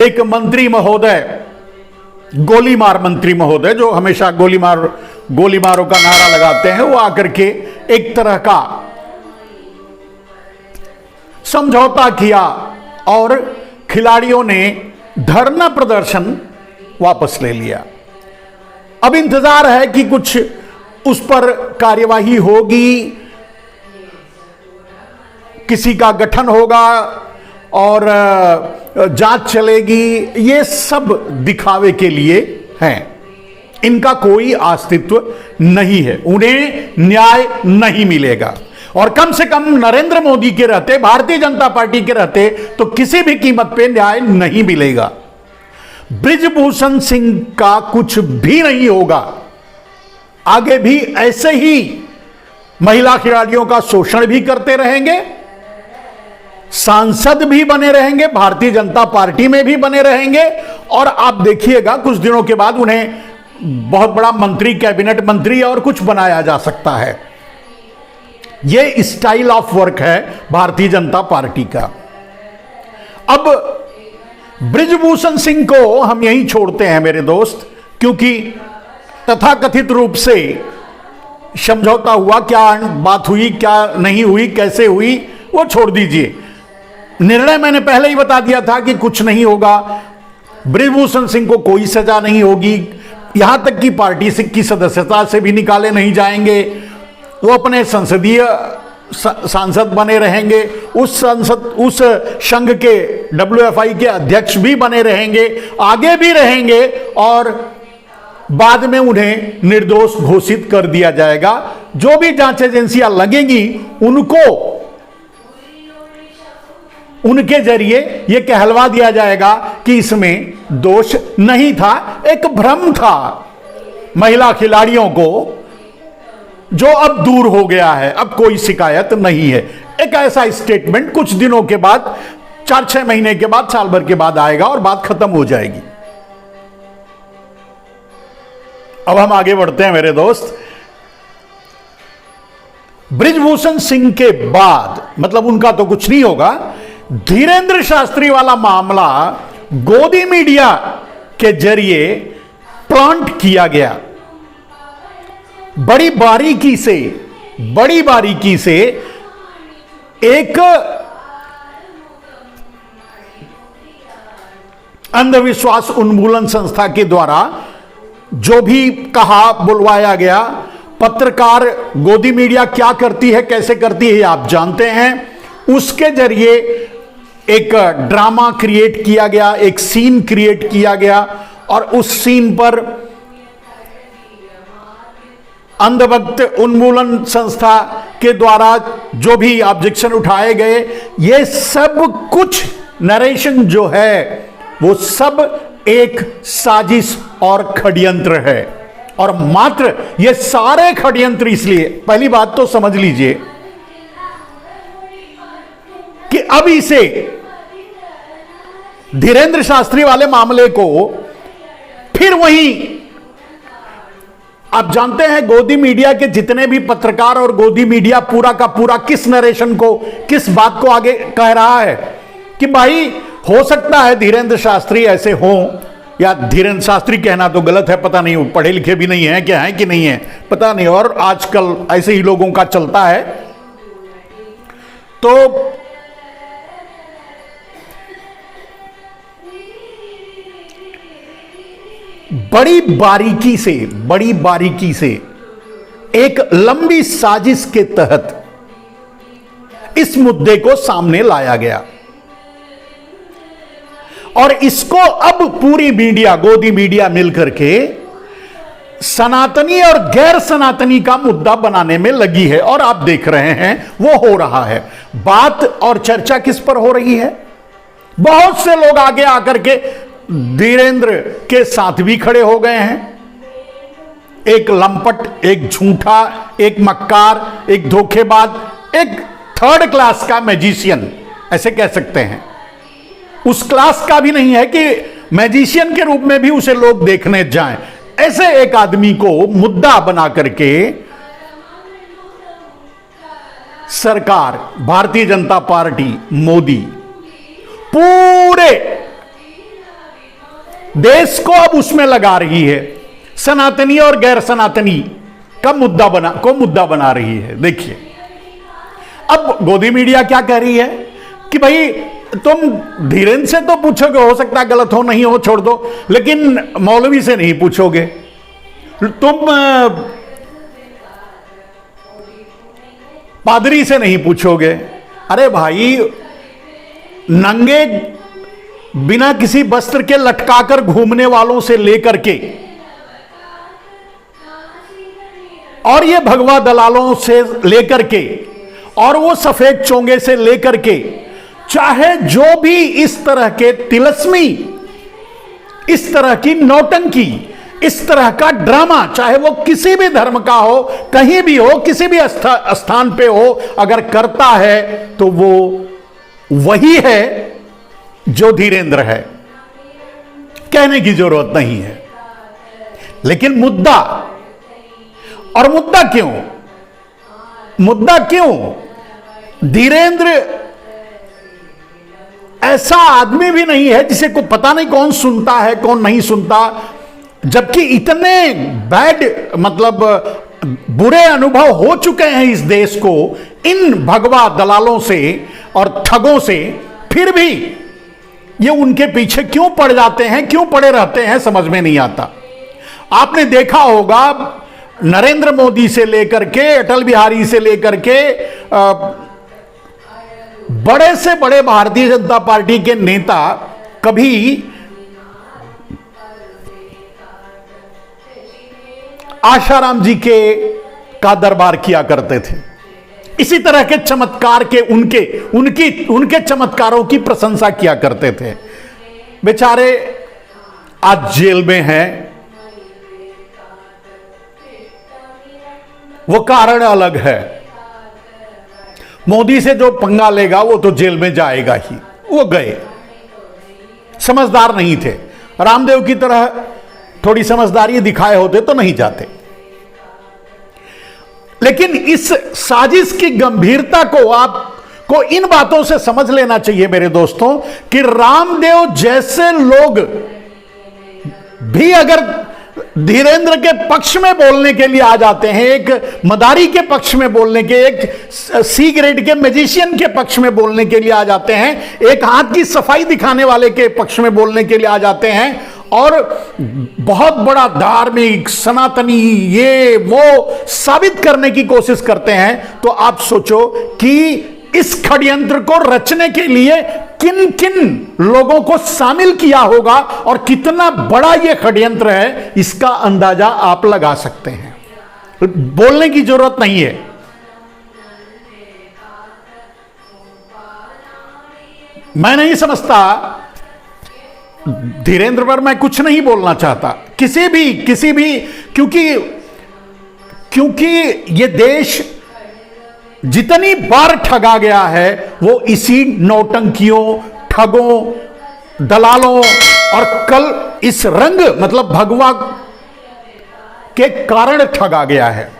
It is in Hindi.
एक मंत्री महोदय, गोलीमार मंत्री महोदय, जो हमेशा गोलीमारों का नारा लगाते हैं, वो आकर के एक तरह का समझौता किया और खिलाड़ियों ने धरना प्रदर्शन वापस ले लिया। अब इंतजार है कि कुछ उस पर कार्यवाही होगी, किसी का गठन होगा और जांच चलेगी। ये सब दिखावे के लिए हैं, इनका कोई अस्तित्व नहीं है, उन्हें न्याय नहीं मिलेगा। और कम से कम नरेंद्र मोदी के रहते, भारतीय जनता पार्टी के रहते, तो किसी भी कीमत पे न्याय नहीं मिलेगा। बृजभूषण सिंह का कुछ भी नहीं होगा, आगे भी ऐसे ही महिला खिलाड़ियों का शोषण भी करते रहेंगे, सांसद भी बने रहेंगे, भारतीय जनता पार्टी में भी बने रहेंगे, और आप देखिएगा कुछ दिनों के बाद उन्हें बहुत बड़ा मंत्री, कैबिनेट मंत्री और कुछ बनाया जा सकता है। यह स्टाइल ऑफ वर्क है भारतीय जनता पार्टी का। अब बृजभूषण सिंह को हम यहीं छोड़ते हैं मेरे दोस्त, क्योंकि तथाकथित रूप से समझौता हुआ, क्या बात हुई क्या नहीं हुई, कैसे हुई, वो छोड़ दीजिए। निर्णय मैंने पहले ही बता दिया था कि कुछ नहीं होगा, बृजभूषण सिंह को कोई सजा नहीं होगी, यहां तक कि पार्टी की सदस्यता से भी निकाले नहीं जाएंगे, वो अपने संसदीय सांसद बने रहेंगे, उस संघ के WFI के अध्यक्ष भी बने रहेंगे, आगे भी रहेंगे, और बाद में उन्हें निर्दोष घोषित कर दिया जाएगा। जो भी जांच एजेंसियां लगेंगी उनको उनके जरिए यह कहलवा दिया जाएगा कि इसमें दोष नहीं था, एक भ्रम था महिला खिलाड़ियों को, जो अब दूर हो गया है, अब कोई शिकायत नहीं है। एक ऐसा स्टेटमेंट कुछ दिनों के बाद, 4-6 महीने के बाद, साल भर के बाद आएगा और बात खत्म हो जाएगी। अब हम आगे बढ़ते हैं मेरे दोस्त। बृजभूषण सिंह के बाद, मतलब उनका तो कुछ नहीं होगा, धीरेंद्र शास्त्री वाला मामला गोदी मीडिया के जरिए प्लांट किया गया। बड़ी बारीकी से एक अंधविश्वास उन्मूलन संस्था के द्वारा जो भी कहा, बुलवाया गया। पत्रकार गोदी मीडिया क्या करती है, कैसे करती है, आप जानते हैं। उसके जरिए एक ड्रामा क्रिएट किया गया, एक सीन क्रिएट किया गया, और उस सीन पर अंधभक्त उन्मूलन संस्था के द्वारा जो भी ऑब्जेक्शन उठाए गए, ये सब कुछ नरेशन जो है वो सब एक साजिश और षड्यंत्र है। और मात्र ये सारे षड्यंत्र इसलिए, पहली बात तो समझ लीजिए कि अब इसे धीरेंद्र शास्त्री वाले मामले को फिर वहीं, आप जानते हैं गोदी मीडिया के जितने भी पत्रकार और गोदी मीडिया पूरा का पूरा किस नरेशन को, किस बात को आगे कह रहा है कि भाई हो सकता है धीरेंद्र शास्त्री ऐसे हों, या धीरेंद्र शास्त्री कहना तो गलत है, पता नहीं, पढ़े लिखे भी नहीं है, क्या है कि नहीं है पता नहीं, और आजकल ऐसे ही लोगों का चलता है। तो बड़ी बारीकी से एक लंबी साजिश के तहत इस मुद्दे को सामने लाया गया, और इसको अब पूरी मीडिया, गोदी मीडिया मिलकर के सनातनी और गैर सनातनी का मुद्दा बनाने में लगी है। और आप देख रहे हैं वो हो रहा है। बात और चर्चा किस पर हो रही है? बहुत से लोग आगे आकर के धीरेंद्र के साथ भी खड़े हो गए हैं। एक लंपट, एक झूठा, एक मक्कार, एक धोखेबाज, एक थर्ड क्लास का मैजिशियन, ऐसे कह सकते हैं। उस क्लास का भी नहीं है कि मैजिशियन के रूप में भी उसे लोग देखने जाएं। ऐसे एक आदमी को मुद्दा बना करके सरकार, भारतीय जनता पार्टी, मोदी पूरे देश को अब उसमें लगा रही है, सनातनी और गैर सनातनी का मुद्दा बना रही है। देखिए अब गोदी मीडिया क्या कह रही है कि भाई तुम धीरेन्द्र से तो पूछोगे, हो सकता है गलत हो, नहीं हो छोड़ दो, लेकिन मौलवी से नहीं पूछोगे, तुम पादरी से नहीं पूछोगे। अरे भाई, नंगे बिना किसी वस्त्र के लटकाकर घूमने वालों से लेकर के और ये भगवा दलालों से लेकर के और वो सफेद चोंगे से लेकर के, चाहे जो भी इस तरह के तिलस्मी, इस तरह की नौटंकी, इस तरह का ड्रामा, चाहे वो किसी भी धर्म का हो, कहीं भी हो, किसी भी स्थान पे हो, अगर करता है तो वो वही है जो धीरेन्द्र है, कहने की जरूरत नहीं है। लेकिन मुद्दा, और मुद्दा क्यों धीरेन्द्र ऐसा आदमी भी नहीं है जिसे को पता नहीं कौन सुनता है कौन नहीं सुनता, जबकि इतने बैड मतलब बुरे अनुभव हो चुके हैं इस देश को इन भगवा दलालों से और ठगों से, फिर भी ये उनके पीछे क्यों पड़ जाते हैं, क्यों पड़े रहते हैं, समझ में नहीं आता। आपने देखा होगा नरेंद्र मोदी से लेकर के अटल बिहारी से लेकर के बड़े से बड़े भारतीय जनता पार्टी के नेता कभी आशाराम जी का दरबार किया करते थे, इसी तरह के चमत्कार के उनके चमत्कारों की प्रशंसा किया करते थे। बेचारे आज जेल में हैं, वो कारण अलग है। मोदी से जो पंगा लेगा वो तो जेल में जाएगा ही, वो गए, समझदार नहीं थे। रामदेव की तरह थोड़ी समझदारी दिखाए होते तो नहीं जाते। लेकिन इस साजिश की गंभीरता को आपको इन बातों से समझ लेना चाहिए मेरे दोस्तों कि रामदेव जैसे लोग भी अगर धीरेन्द्र के पक्ष में बोलने के लिए आ जाते हैं, एक मदारी के पक्ष में बोलने के, एक सी ग्रेड के मैजिशियन के पक्ष में बोलने के लिए आ जाते हैं, एक हाथ की सफाई दिखाने वाले के पक्ष में बोलने के लिए आ जाते हैं और बहुत बड़ा धार्मिक सनातनी ये वो साबित करने की कोशिश करते हैं, तो आप सोचो कि इस षड्यंत्र को रचने के लिए किन किन लोगों को शामिल किया होगा और कितना बड़ा यह षड्यंत्र है, इसका अंदाजा आप लगा सकते हैं। बोलने की जरूरत नहीं है। मैं नहीं समझता, धीरेन्द्र पर मैं कुछ नहीं बोलना चाहता, किसी भी क्योंकि ये देश जितनी बार ठगा गया है वो इसी नौटंकियों, ठगों, दलालों और कल इस रंग मतलब भगवा के कारण ठगा गया है।